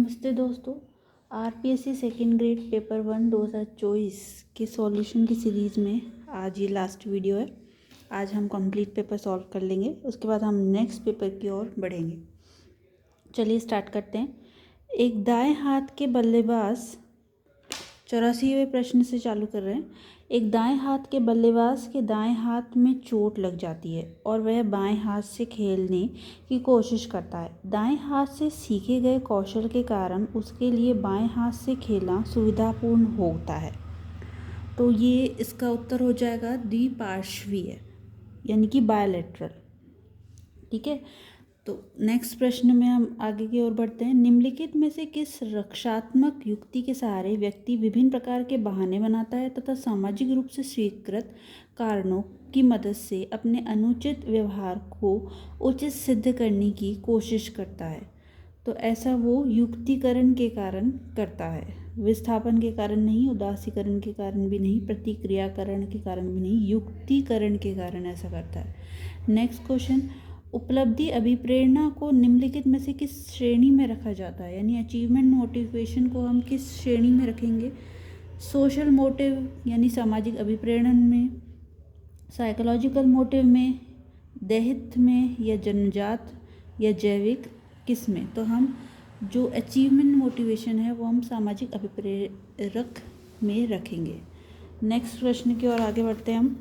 नमस्ते दोस्तों। RPSC second grade paper 1 2024 के सॉल्यूशन की सीरीज़ में आज ये लास्ट वीडियो है। आज हम कंप्लीट पेपर सॉल्व कर लेंगे, उसके बाद हम नेक्स्ट पेपर की ओर बढ़ेंगे। चलिए स्टार्ट करते हैं। एक दाएं हाथ के बल्लेबाज 84वें प्रश्न से चालू कर रहे हैं। एक दाएं हाथ के बल्लेबाज के दाएं हाथ में चोट लग जाती है और वह बाएं हाथ से खेलने की कोशिश करता है। दाएं हाथ से सीखे गए कौशल के कारण उसके लिए बाएं हाथ से खेलना सुविधापूर्ण होता है। तो ये इसका उत्तर हो जाएगा द्विपार्श्वीय, यानी कि बायलैटरल। ठीक है, तो नेक्स्ट प्रश्न में हम आगे की ओर बढ़ते हैं। निम्नलिखित में से किस रक्षात्मक युक्ति के सहारे व्यक्ति विभिन्न प्रकार के बहाने बनाता है तथा सामाजिक रूप से स्वीकृत कारणों की मदद से अपने अनुचित व्यवहार को उचित सिद्ध करने की कोशिश करता है? तो ऐसा वो युक्तिकरण के कारण करता है, विस्थापन के कारण नहीं, उदासीकरण के कारण भी नहीं, प्रतिक्रियाकरण के कारण भी नहीं, युक्तिकरण के कारण ऐसा करता है। नेक्स्ट क्वेश्चन, उपलब्धि अभिप्रेरणा को निम्नलिखित में से किस श्रेणी में रखा जाता है? यानी अचीवमेंट मोटिवेशन को हम किस श्रेणी में रखेंगे? सोशल मोटिव यानी सामाजिक अभिप्रेरण में, साइकोलॉजिकल मोटिव में, दैहिक में, या जन्मजात या जैविक, किस में? तो हम जो अचीवमेंट मोटिवेशन है वो हम सामाजिक अभिप्रेरक में रखेंगे। नेक्स्ट प्रश्न की ओर आगे बढ़ते हैं हम।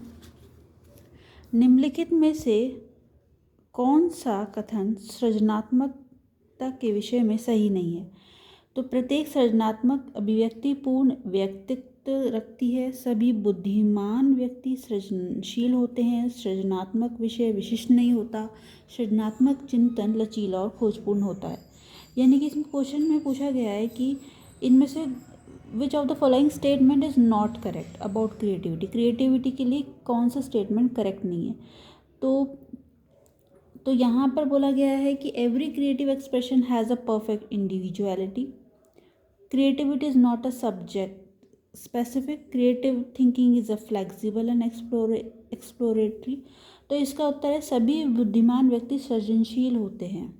निम्नलिखित में से कौन सा कथन सृजनात्मकता के विषय में सही नहीं है? तो प्रत्येक सृजनात्मक अभिव्यक्ति पूर्ण व्यक्तित्व रखती है। सभी बुद्धिमान व्यक्ति सृजनशील होते हैं। सृजनात्मक विषय विशिष्ट नहीं होता। सृजनात्मक चिंतन लचीला और खोजपूर्ण होता है। यानी कि इसमें क्वेश्चन में पूछा गया है कि इनमें से which of the following statement is not correct about creativity. Creativity के लिए कौन सा स्टेटमेंट करेक्ट नहीं है? तो यहाँ पर बोला गया है कि every creative expression has a perfect individuality. Creativity is not a subject specific. Creative thinking is a flexible and exploratory. तो इसका उत्तर है सभी बुद्धिमान व्यक्ति सृजनशील होते हैं।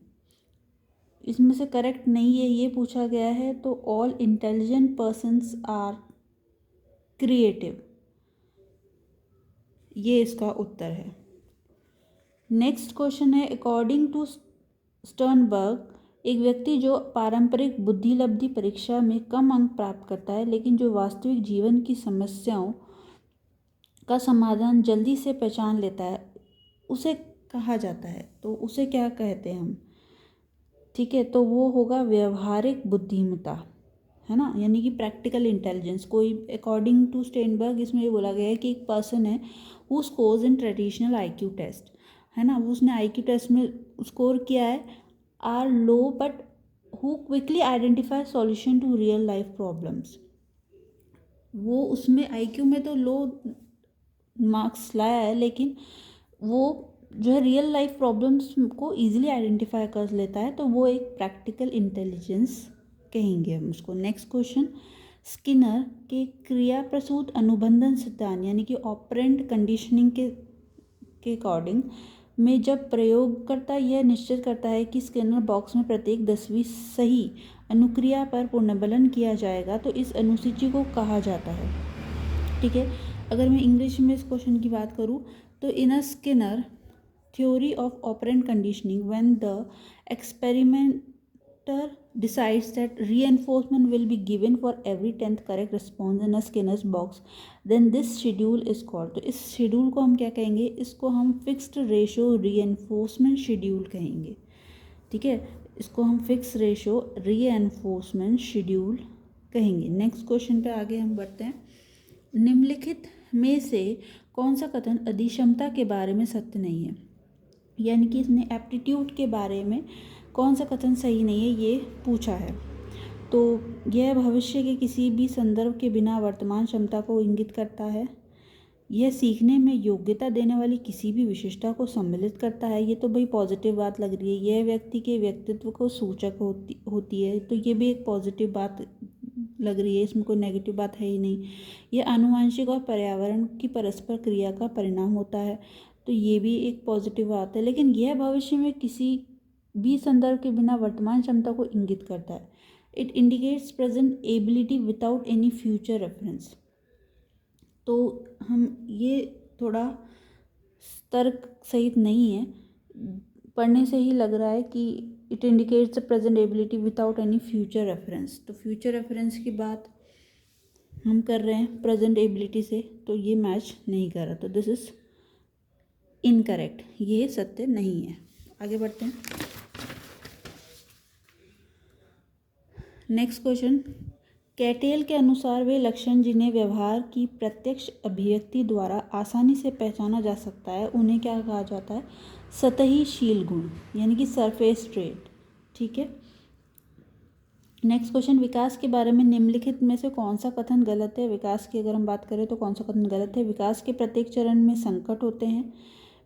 इसमें से करेक्ट नहीं है ये पूछा गया है, तो all intelligent persons are creative, ये इसका उत्तर है। नेक्स्ट क्वेश्चन है, अकॉर्डिंग टू स्टर्नबर्ग, एक व्यक्ति जो पारंपरिक बुद्धिलब्धि परीक्षा में कम अंक प्राप्त करता है लेकिन जो वास्तविक जीवन की समस्याओं का समाधान जल्दी से पहचान लेता है, उसे कहा जाता है। तो उसे क्या कहते हैं हम? ठीक है, तो वो होगा व्यवहारिक बुद्धिमत्ता, है ना, यानी कि प्रैक्टिकल इंटेलिजेंस। कोई अकॉर्डिंग टू स्टर्नबर्ग इसमें ये बोला गया है कि एक पर्सन है who scores in traditional IQ test, है ना, उसने आईक्यू टेस्ट में स्कोर किया है are low but who quickly identify solution to real life problems. वो उसमें आईक्यू में तो लो मार्क्स लाया है लेकिन वो जो है रियल लाइफ प्रॉब्लम्स को इजीली आइडेंटिफाई कर लेता है, तो वो एक प्रैक्टिकल इंटेलिजेंस कहेंगे हम उसको। नेक्स्ट क्वेश्चन, स्किनर के क्रिया प्रसूत अनुबंधन सिद्धांत यानी कि ऑपरेंट कंडीशनिंग के अकॉर्डिंग में जब प्रयोगकर्ता यह निश्चित करता है कि स्किनर बॉक्स में प्रत्येक 10वीं सही अनुक्रिया पर पुनर्बलन किया जाएगा, तो इस अनुसूची को कहा जाता है। ठीक है, अगर मैं इंग्लिश में इस क्वेश्चन की बात करूँ तो in a Skinner theory of operant conditioning when the experimenter decides that reinforcement will be given for every 10th correct response in a Skinner's box, then this schedule is called। तो इस schedule को हम क्या कहेंगे? इसको हम fixed ratio रीएनफोर्समेंट schedule कहेंगे। ठीक है, इसको हम फिक्स रेशो रीएनफोर्समेंट शेड्यूल कहेंगे। नेक्स्ट क्वेश्चन पे आगे हम बढ़ते हैं। निम्नलिखित में से कौन सा कथन अधिक्षमता के बारे में सत्य नहीं है? यानी कि इसने एप्टीट्यूड के बारे में कौन सा कथन सही नहीं है ये पूछा है। तो यह भविष्य के किसी भी संदर्भ के बिना वर्तमान क्षमता को इंगित करता है। यह सीखने में योग्यता देने वाली किसी भी विशेषता को सम्मिलित करता है। ये तो भाई पॉजिटिव बात लग रही है। यह व्यक्ति के व्यक्तित्व को सूचक होती है, तो ये भी एक पॉजिटिव बात लग रही है, इसमें कोई नेगेटिव बात है ही नहीं। यह आनुवंशिक और पर्यावरण की परस्पर क्रिया का परिणाम होता है, तो ये भी एक पॉजिटिव बात है। लेकिन यह भविष्य में किसी भी संदर्भ के बिना वर्तमान क्षमता को इंगित करता है। It indicates present ability without any future reference. तो हम ये थोड़ा तर्क सहित नहीं है, पढ़ने से ही लग रहा है कि it indicates the present ability without any future reference. तो फ्यूचर रेफरेंस की बात हम कर रहे हैं प्रेजेंट एबिलिटी से, तो ये मैच नहीं कर रहा, तो दिस इज इनकरेक्ट, ये सत्य नहीं है। आगे बढ़ते हैं। नेक्स्ट क्वेश्चन, कैटेल के अनुसार वे लक्षण जिन्हें व्यवहार की प्रत्यक्ष अभिव्यक्ति द्वारा आसानी से पहचाना जा सकता है उन्हें क्या कहा जाता है? सतहीशील गुण, यानी कि सरफेस ट्रेट। ठीक है। नेक्स्ट क्वेश्चन, विकास के बारे में निम्नलिखित में से कौन सा कथन गलत है? विकास की अगर हम बात करें तो कौन सा कथन गलत है? विकास के प्रत्येक चरण में संकट होते हैं,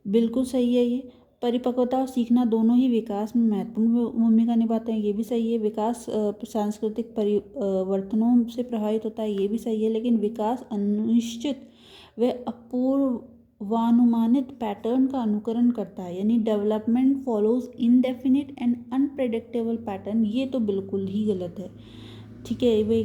बिल्कुल सही है ये। परिपक्वता और सीखना दोनों ही विकास में महत्वपूर्ण भूमिका निभाते हैं, ये भी सही है। विकास सांस्कृतिक परिवर्तनों से प्रभावित होता है, ये भी सही है। लेकिन विकास अनिश्चित व अपूर्वानुमानित पैटर्न का अनुकरण करता है, यानी development follows indefinite and unpredictable pattern, ये तो बिल्कुल ही गलत है। ठीक है, वे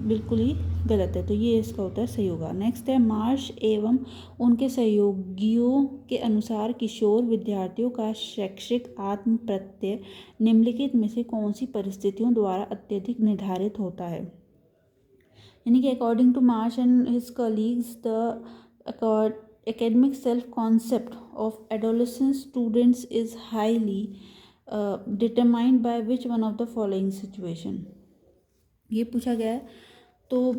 बिल्कुल ही गलत है, तो ये इसका उत्तर सही होगा। नेक्स्ट है, मार्श एवं उनके सहयोगियों के अनुसार किशोर विद्यार्थियों का शैक्षिक आत्म प्रत्यय निम्नलिखित में से कौन सी परिस्थितियों द्वारा अत्यधिक निर्धारित होता है? यानी कि according to Marsh and his colleagues the academic self concept of adolescent students is highly determined by which one of the following situation? ये पूछा गया है, तो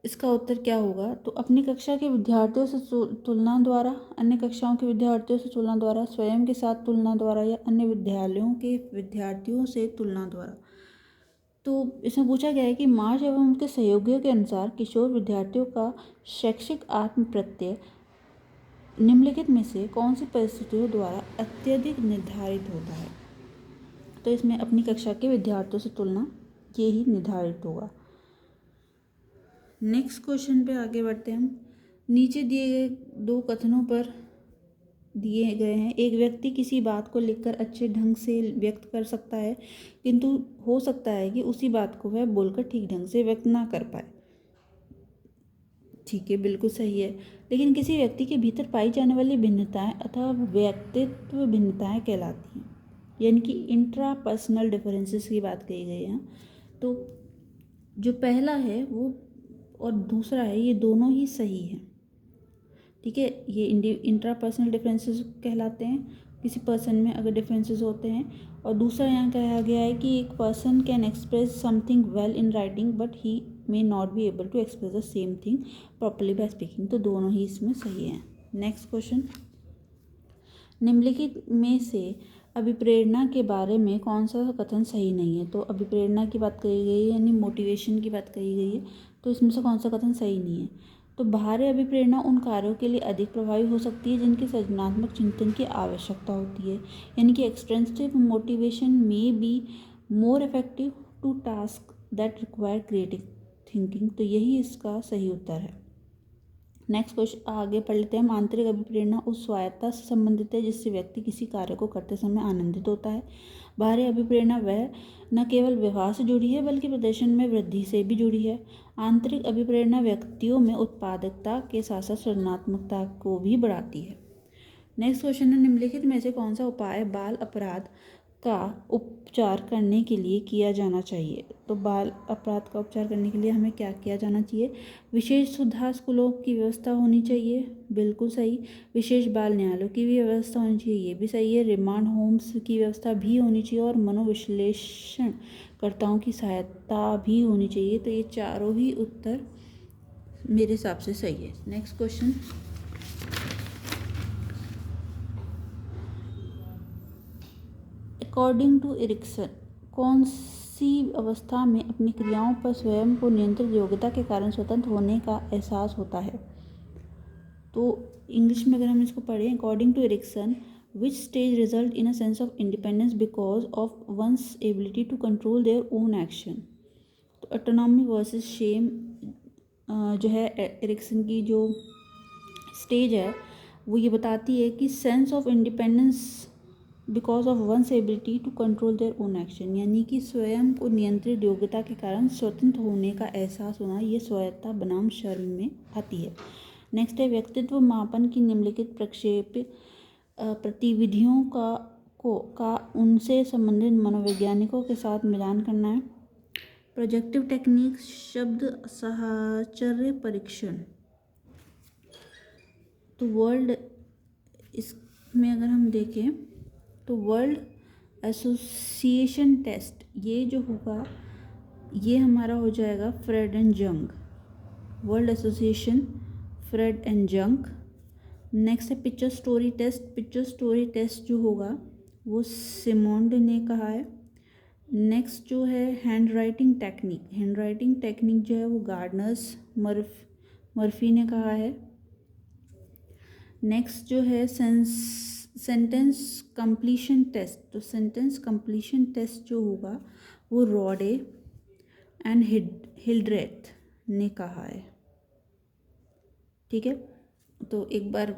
इसका उत्तर क्या होगा? तो अपनी कक्षा के विद्यार्थियों से तुलना द्वारा, अन्य कक्षाओं के विद्यार्थियों से तुलना द्वारा, स्वयं के साथ तुलना द्वारा, या अन्य विद्यालयों के विद्यार्थियों से तुलना द्वारा। तो इसमें पूछा गया है कि मार्श एवं उनके सहयोगियों के अनुसार किशोर विद्यार्थियों का शैक्षिक आत्म प्रत्यय निम्नलिखित में से कौन सी परिस्थितियों द्वारा अत्यधिक निर्धारित होता है? तो इसमें अपनी कक्षा के विद्यार्थियों से तुलना, ये ही निर्धारित होगा। नेक्स्ट क्वेश्चन पे आगे बढ़ते हैं हम। नीचे दिए गए दो कथनों पर दिए गए हैं, एक व्यक्ति किसी बात को लिखकर अच्छे ढंग से व्यक्त कर सकता है, किंतु हो सकता है कि उसी बात को वह बोलकर ठीक ढंग से व्यक्त ना कर पाए। ठीक है, बिल्कुल सही है। लेकिन किसी व्यक्ति के भीतर पाई जाने वाली भिन्नताएं अथवा व्यक्तित्व भिन्नताएं कहलाती हैं, यानी कि इंट्रापर्सनल डिफरेंसेस की बात कही गई है। तो जो पहला है वो और दूसरा है, ये दोनों ही सही हैं। ठीक है, ये इंट्रापर्सनल डिफरेंसेस कहलाते हैं, किसी पर्सन में अगर डिफरेंसेस होते हैं। और दूसरा यहाँ कहा गया है कि एक person can express something well in writing but he may not be able to express the same thing properly by speaking, तो दोनों ही इसमें सही हैं। नेक्स्ट क्वेश्चन, निम्नलिखित में से अभिप्रेरणा के बारे में कौन सा कथन सही नहीं है? तो अभिप्रेरणा की बात कही गई है, यानी मोटिवेशन की बात कही गई है, तो इसमें से कौन सा कथन सही नहीं है? तो बाहरी अभिप्रेरणा उन कार्यों के लिए अधिक प्रभावी हो सकती है जिनके सृजनात्मक चिंतन की आवश्यकता होती है, यानी कि extrinsic motivation may be more effective to task that require creative thinking, तो यही इसका सही उत्तर है। नेक्स्ट क्वेश्चन आगे पढ़ लेते हैं हम। आंतरिक अभिप्रेरणा उस स्वायत्तता से संबंधित है जिससे व्यक्ति किसी कार्य को करते समय आनंदित होता है। बाहरी अभिप्रेरणा वह न केवल व्यवहार से जुड़ी है बल्कि प्रदर्शन में वृद्धि से भी जुड़ी है। आंतरिक अभिप्रेरणा व्यक्तियों में उत्पादकता के साथ साथ सृजनात्मकता को भी बढ़ाती है। नेक्स्ट क्वेश्चन है, निम्नलिखित में से कौन सा उपाय बाल अपराध का उपचार करने के लिए किया जाना चाहिए? तो बाल अपराध का उपचार करने के लिए हमें क्या किया जाना चाहिए? विशेष सुधार स्कूलों की व्यवस्था होनी चाहिए, बिल्कुल सही। विशेष बाल न्यायालयों की भी व्यवस्था होनी चाहिए, ये भी सही है। रिमांड होम्स की व्यवस्था भी होनी चाहिए और मनोविश्लेषणकर्ताओं की सहायता भी होनी चाहिए, तो ये चारों ही उत्तर मेरे हिसाब से सही है। Next question, according to Erikson कौन सी अवस्था में अपनी क्रियाओं पर स्वयं को नियंत्रित योग्यता के कारण स्वतंत्र होने का एहसास होता है? तो इंग्लिश में अगर हम इसको पढ़ें, according to Erikson which stage result in a sense of independence because of one's ability to control their own action. तो ऑटोनॉमी वर्सेस शेम जो है एरिक्सन की जो स्टेज है वो ये बताती है कि sense of independence because of one's ability to control their own action, यानी कि स्वयं को नियंत्रित योग्यता के कारण स्वतंत्र होने का एहसास होना, ये स्वायत्तता बनाम शर्म में आती है। नेक्स्ट है व्यक्तित्व मापन की निम्नलिखित प्रक्षेप प्रतिविधियों का उनसे संबंधित मनोवैज्ञानिकों के साथ मिलान करना है। प्रोजेक्टिव टेक्निक, शब्द साहचर्य परीक्षण, तो वर्ल्ड, इसमें अगर हम देखें तो वर्ल्ड एसोसिएशन टेस्ट, ये जो होगा ये हमारा हो जाएगा Freud and Jung, word association Freud and Jung. Next है picture story test, picture story test जो होगा वो सिमोंड ने कहा है। नेक्स्ट जो है hand writing technique, hand writing technique जो है वो गार्डनर्स मर्फी ने कहा है। नेक्स्ट जो है सेंटेंस कंप्लीशन टेस्ट, तो सेंटेंस कंप्लीशन टेस्ट जो होगा वो रॉडे एंड हिल्ड्रेथ ने कहा है। ठीक है, तो एक बार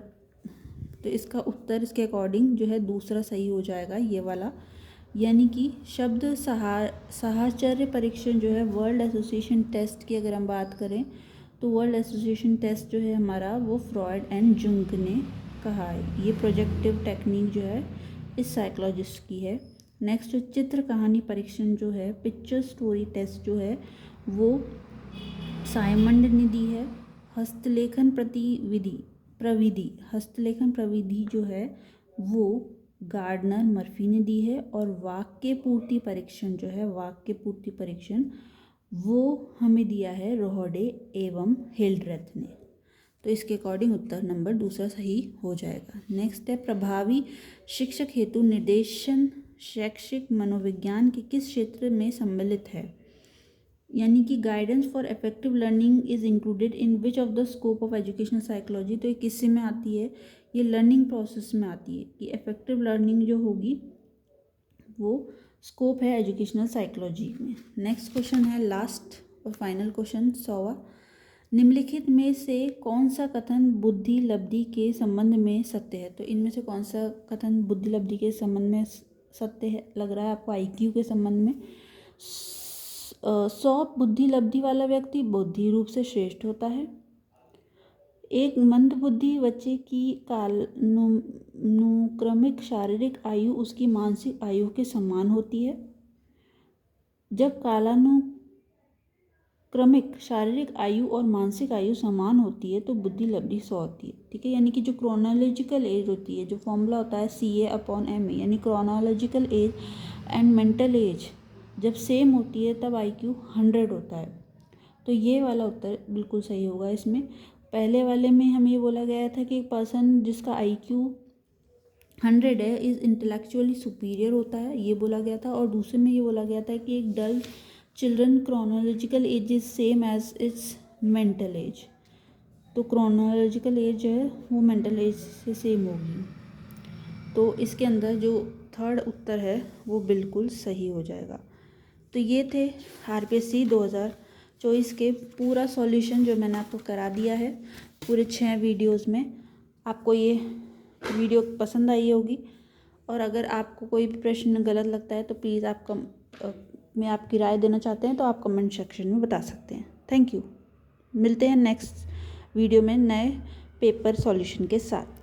तो इसका उत्तर इसके अकॉर्डिंग जो है दूसरा सही हो जाएगा, ये वाला, यानी कि शब्द साहचर्य परीक्षण जो है वर्ल्ड एसोसिएशन टेस्ट की अगर हम बात करें तो वर्ल्ड एसोसिएशन टेस्ट जो है हमारा वो फ्रॉयड एंड जुंग ने कहा है। ये प्रोजेक्टिव टेक्निक जो है इस साइकोलॉजिस्ट की है। नेक्स्ट जो चित्र कहानी परीक्षण जो है पिक्चर स्टोरी टेस्ट जो है वो साइमंड ने दी है। हस्तलेखन प्रविधि, हस्तलेखन प्रविधि जो है वो गार्डनर मर्फी ने दी है। और वाक्य पूर्ति परीक्षण जो है, वाक्य पूर्ति परीक्षण वो हमें दिया है रोहडे एवं हिल्ड्रेथ ने। तो इसके अकॉर्डिंग उत्तर नंबर दूसरा सही हो जाएगा। नेक्स्ट है प्रभावी शिक्षक हेतु निर्देशन शैक्षिक मनोविज्ञान के किस क्षेत्र में सम्मिलित है, यानी कि guidance for effective learning is included in which of the scope of educational psychology. तो ये किससे में आती है, ये लर्निंग प्रोसेस में आती है कि इफेक्टिव लर्निंग जो होगी वो स्कोप है एजुकेशनल साइकोलॉजी में। नेक्स्ट क्वेश्चन है लास्ट और फाइनल क्वेश्चन 100वां, निम्नलिखित में से कौन सा कथन बुद्धि लब्धि के संबंध में सत्य है। तो इनमें से कौन सा कथन बुद्धि लब्धि के संबंध में सत्य है, लग रहा है आपको आईक्यू के संबंध में। 100 बुद्धि लब्धि वाला व्यक्ति बुद्धि रूप से श्रेष्ठ होता है। एक मंदबुद्धि बच्चे की कालानुक्रमिक शारीरिक आयु उसकी मानसिक आयु के समान होती है। जब कालानुक्रमिक शारीरिक आयु और मानसिक आयु समान होती है तो बुद्धि लब्धि 100 होती है। ठीक है, यानी कि जो क्रोनोलॉजिकल एज होती है, जो फॉर्मूला होता है CA/MA, यानी chronological age and mental as जब सेम होती है तब IQ 100 होता है। तो ये वाला उत्तर बिल्कुल सही होगा। इसमें पहले वाले में हमें ये बोला गया था कि एक पर्सन जिसका IQ 100 है इज़ इंटेलेक्चुअली सुपीरियर होता है, ये बोला गया था। और दूसरे में ये बोला गया था कि एक dull children chronological age is same age its mental age. तो क्रोनोलॉजिकल एज जो है वो मेंटल एज से सेम होगी। तो इसके अंदर जो थर्ड उत्तर है वो बिल्कुल सही हो जाएगा। तो ये थे RPSC 2024 के पूरा सॉल्यूशन जो मैंने आपको करा दिया है पूरे 6 वीडियोस में। आपको ये वीडियो पसंद आई होगी, और अगर आपको कोई भी प्रश्न गलत लगता है तो प्लीज़ में आपकी राय देना चाहते हैं तो आप कमेंट सेक्शन में बता सकते हैं। Thank you. मिलते हैं नेक्स्ट वीडियो में नए पेपर सॉल्यूशन के साथ।